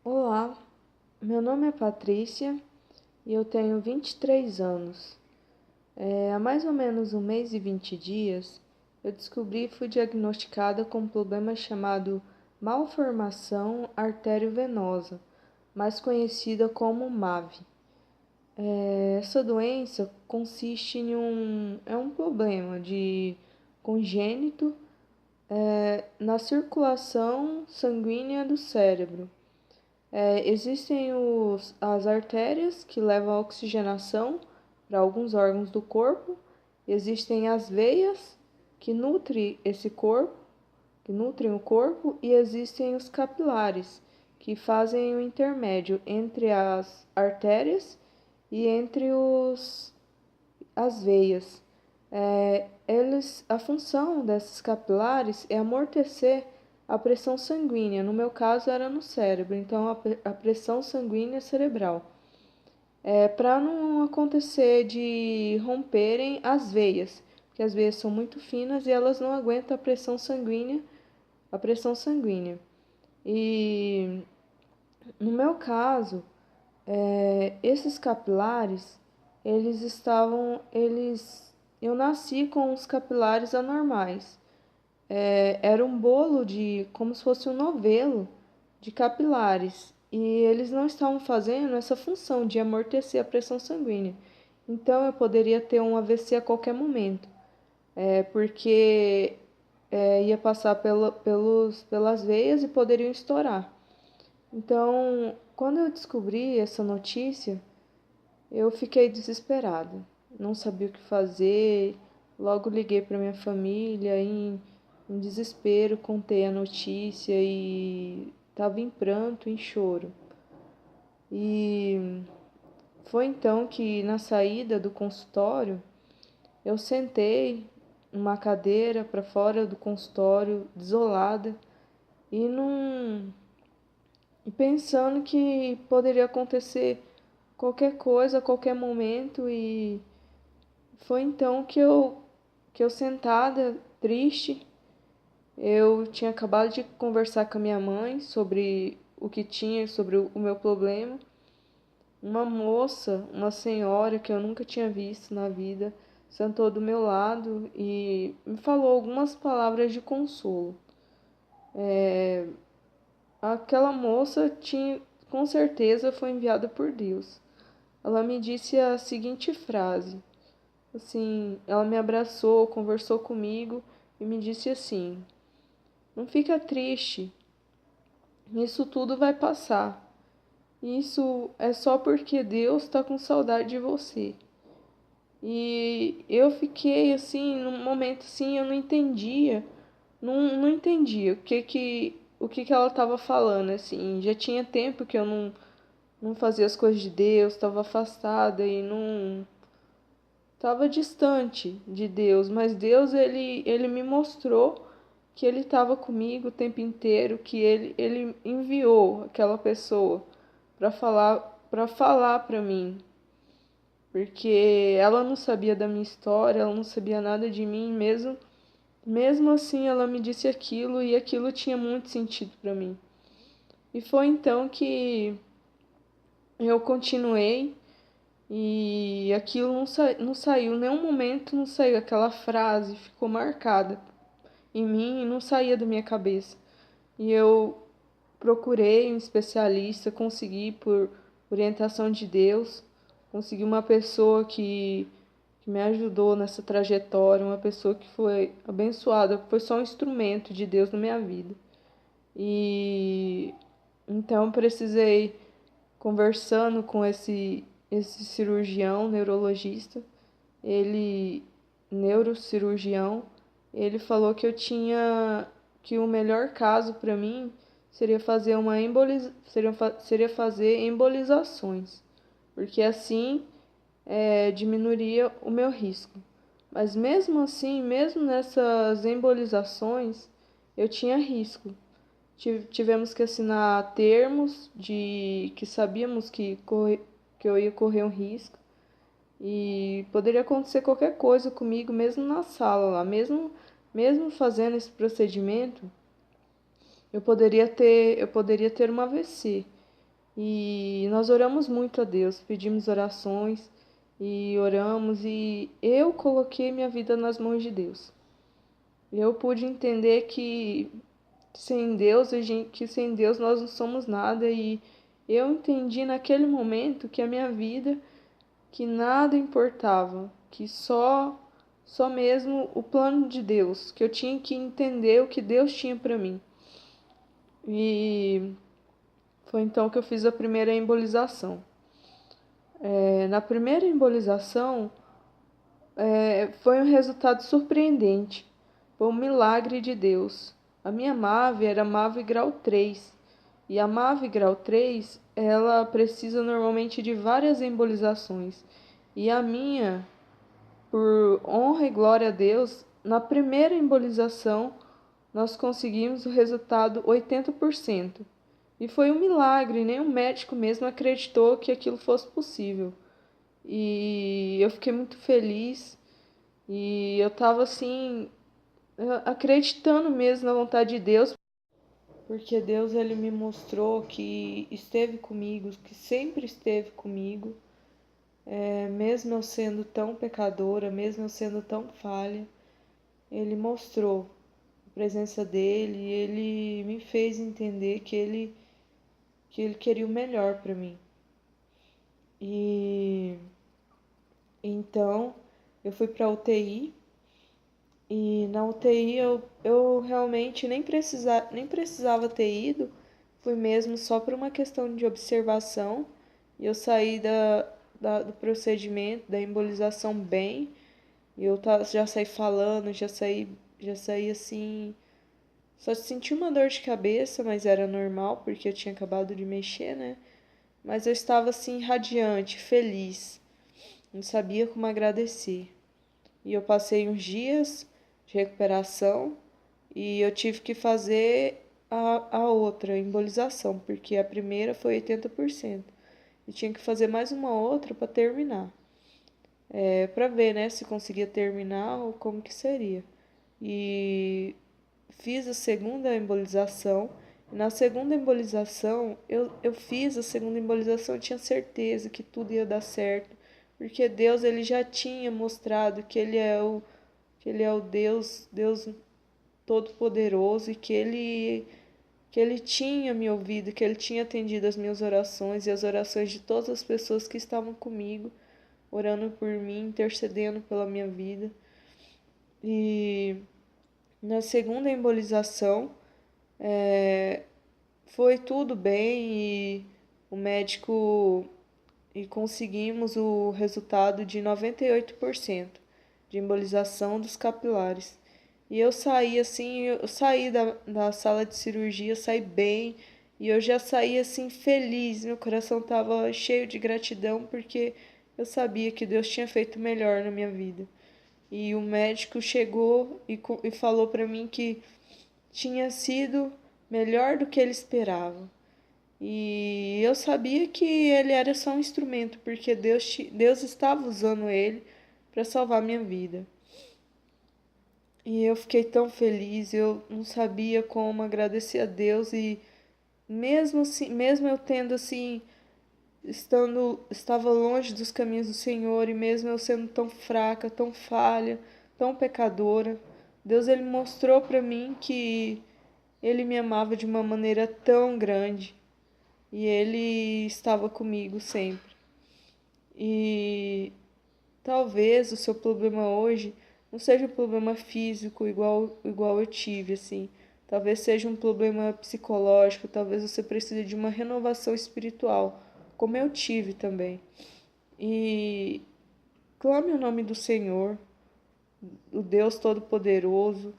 Olá, meu nome é Patrícia e eu tenho 23 anos. Há mais ou menos um mês e 20 dias, eu descobri e fui diagnosticada com um problema chamado malformação arteriovenosa, mais conhecida como MAV. Essa doença consiste é um problema congênito na circulação sanguínea do cérebro. Existem as artérias que levam a oxigenação para alguns órgãos do corpo, existem as veias que nutrem esse corpo, que nutrem o corpo, e existem os capilares, que fazem o intermédio entre as artérias e as veias. A função desses capilares é amortecer a pressão sanguínea. No meu caso era no cérebro, então a pressão sanguínea cerebral. Para não acontecer de romperem as veias, porque as veias são muito finas e elas não aguentam a pressão sanguínea. E no meu caso, esses capilares, eu nasci com os capilares anormais. Era um bolo como se fosse um novelo de capilares. E eles não estavam fazendo essa função de amortecer a pressão sanguínea. Então eu poderia ter um AVC a qualquer momento, porque ia passar pelas veias e poderiam estourar. Então, quando eu descobri essa notícia, eu fiquei desesperada. Não sabia o que fazer. Logo liguei para minha família em desespero, contei a notícia e estava em pranto, em choro. E foi então que na saída do consultório eu sentei numa cadeira para fora do consultório, desolada, e pensando que poderia acontecer qualquer coisa a qualquer momento. E foi então que eu sentada, triste, eu tinha acabado de conversar com a minha mãe sobre o meu problema. Uma moça, uma senhora que eu nunca tinha visto na vida, sentou do meu lado e me falou algumas palavras de consolo. Aquela moça com certeza foi enviada por Deus. Ela me disse a seguinte frase, assim, ela me abraçou, conversou comigo e me disse assim: não fica triste, isso tudo vai passar. Isso é só porque Deus está com saudade de você. E eu fiquei assim, num momento assim, eu não entendia o que ela estava falando, assim. Já tinha tempo que eu não fazia as coisas de Deus, estava afastada e não estava distante de Deus, mas Deus ele me mostrou que ele estava comigo o tempo inteiro, que ele enviou aquela pessoa para falar para mim, porque ela não sabia da minha história, ela não sabia nada de mim, mesmo assim ela me disse aquilo e aquilo tinha muito sentido para mim. E foi então que eu continuei. E aquilo não saiu, em nenhum momento não saiu aquela frase, ficou marcada em mim e não saía da minha cabeça. E eu procurei um especialista, consegui por orientação de Deus, consegui uma pessoa que me ajudou nessa trajetória, uma pessoa que foi abençoada, foi só um instrumento de Deus na minha vida. E então precisei, conversando com esse cirurgião neurologista, ele neurocirurgião, ele falou que o melhor caso para mim seria fazer seria fazer embolizações, porque assim diminuiria o meu risco. Mas mesmo assim, mesmo nessas embolizações, eu tinha risco. Tivemos que assinar termos de que sabíamos que eu ia correr um risco e poderia acontecer qualquer coisa comigo mesmo na sala lá, mesmo fazendo esse procedimento, eu poderia ter uma AVC. E nós oramos muito a Deus, pedimos orações e oramos, e eu coloquei minha vida nas mãos de Deus. Eu pude entender que sem Deus, que sem Deus nós não somos nada, e eu entendi naquele momento que a minha vida, que nada importava, que só mesmo o plano de Deus, que eu tinha que entender o que Deus tinha para mim. E foi então que eu fiz a primeira embolização. Na primeira embolização, foi um resultado surpreendente. Foi um milagre de Deus. A minha MAVE era MAVE grau 3. E a MAVE grau 3, ela precisa normalmente de várias embolizações. E a minha, por honra e glória a Deus, na primeira embolização, nós conseguimos o resultado 80%. E foi um milagre, nem o médico mesmo acreditou que aquilo fosse possível. E eu fiquei muito feliz. E eu tava assim, acreditando mesmo na vontade de Deus, porque Deus ele me mostrou que esteve comigo, que sempre esteve comigo, mesmo eu sendo tão pecadora, mesmo eu sendo tão falha, ele mostrou a presença dele, e ele me fez entender que ele queria o melhor para mim. E então eu fui para UTI. E na UTI eu realmente nem precisava ter ido, fui mesmo só por uma questão de observação. E eu saí do procedimento, da embolização bem, e já saí falando, já saí assim. Só senti uma dor de cabeça, mas era normal, porque eu tinha acabado de mexer, né? Mas eu estava assim, radiante, feliz, não sabia como agradecer. E eu passei uns dias de recuperação e eu tive que fazer a outra embolização, porque a primeira foi 80%. E tinha que fazer mais uma outra para terminar. Para ver, né, se conseguia terminar ou como que seria. E fiz a segunda embolização. E na segunda embolização, eu fiz a segunda embolização, eu tinha certeza que tudo ia dar certo, porque Deus ele já tinha mostrado que ele é o Deus Todo-Poderoso, e que ele tinha me ouvido, que ele tinha atendido as minhas orações e as orações de todas as pessoas que estavam comigo, orando por mim, intercedendo pela minha vida. E na segunda embolização, foi tudo bem, e o médico e conseguimos o resultado de 98% de embolização dos capilares. E eu saí assim, eu saí da sala de cirurgia, saí bem, e eu já saí assim feliz, meu coração estava cheio de gratidão, porque eu sabia que Deus tinha feito melhor na minha vida. E o médico chegou e falou para mim que tinha sido melhor do que ele esperava. E eu sabia que ele era só um instrumento, porque Deus estava usando ele para salvar minha vida. E eu fiquei tão feliz, eu não sabia como agradecer a Deus. E mesmo assim, mesmo eu tendo assim, estava longe dos caminhos do Senhor, e mesmo eu sendo tão fraca, tão falha, tão pecadora, Deus ele mostrou para mim que ele me amava de uma maneira tão grande, e ele estava comigo sempre. E talvez o seu problema hoje não seja um problema físico igual eu tive, assim. Talvez seja um problema psicológico, talvez você precise de uma renovação espiritual, como eu tive também. E clame o nome do Senhor, o Deus Todo-Poderoso,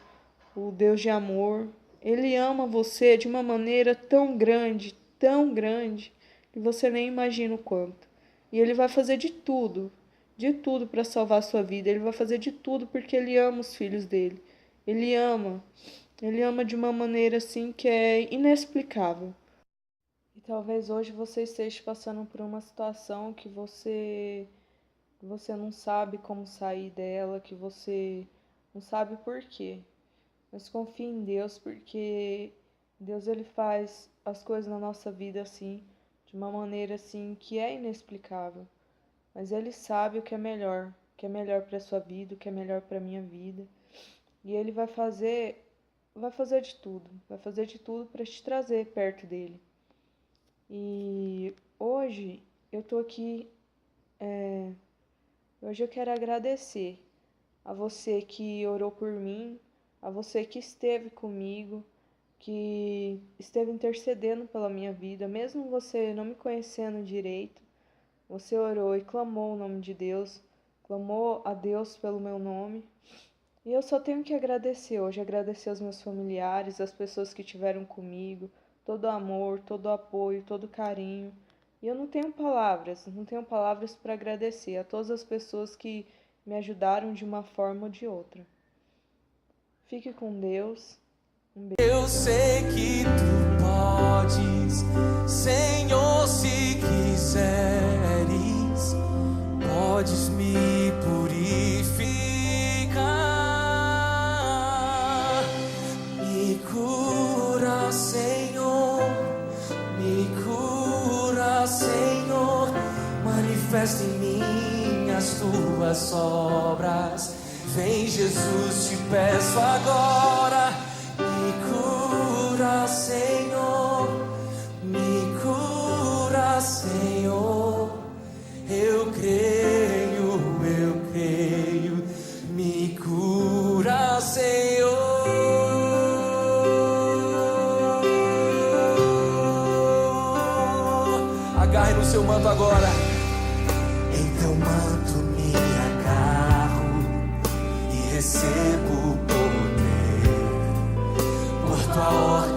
o Deus de amor. Ele ama você de uma maneira tão grande, que você nem imagina o quanto. E ele vai fazer de tudo para salvar a sua vida. Ele vai fazer de tudo porque ele ama os filhos dele. Ele ama de uma maneira assim que é inexplicável. E talvez hoje você esteja passando por uma situação que você não sabe como sair dela, que você não sabe por quê. Mas confie em Deus, porque Deus ele faz as coisas na nossa vida assim, de de uma maneira assim que é inexplicável, mas Ele sabe o que é melhor para a sua vida, o que é melhor para a minha vida, e Ele vai fazer de tudo para te trazer perto dele. E hoje eu tô aqui, hoje eu quero agradecer a você que orou por mim, a você que esteve comigo, que esteve intercedendo pela minha vida, mesmo você não me conhecendo direito, você orou e clamou o nome de Deus, clamou a Deus pelo meu nome. E eu só tenho que agradecer hoje, agradecer aos meus familiares, as pessoas que estiveram comigo, todo o amor, todo o apoio, todo o carinho. E eu não tenho palavras para agradecer a todas as pessoas que me ajudaram de uma forma ou de outra. Fique com Deus. Um beijo. Eu sei que tu podes, Senhor, se quiseres, podes me purificar. Me cura, Senhor, manifesta em mim as tuas obras. Vem, Jesus, te peço agora. Me cura, Senhor, eu creio, me cura, Senhor. Agarre no seu manto agora. Então manto me agarro e recebo o poder por tua ordem.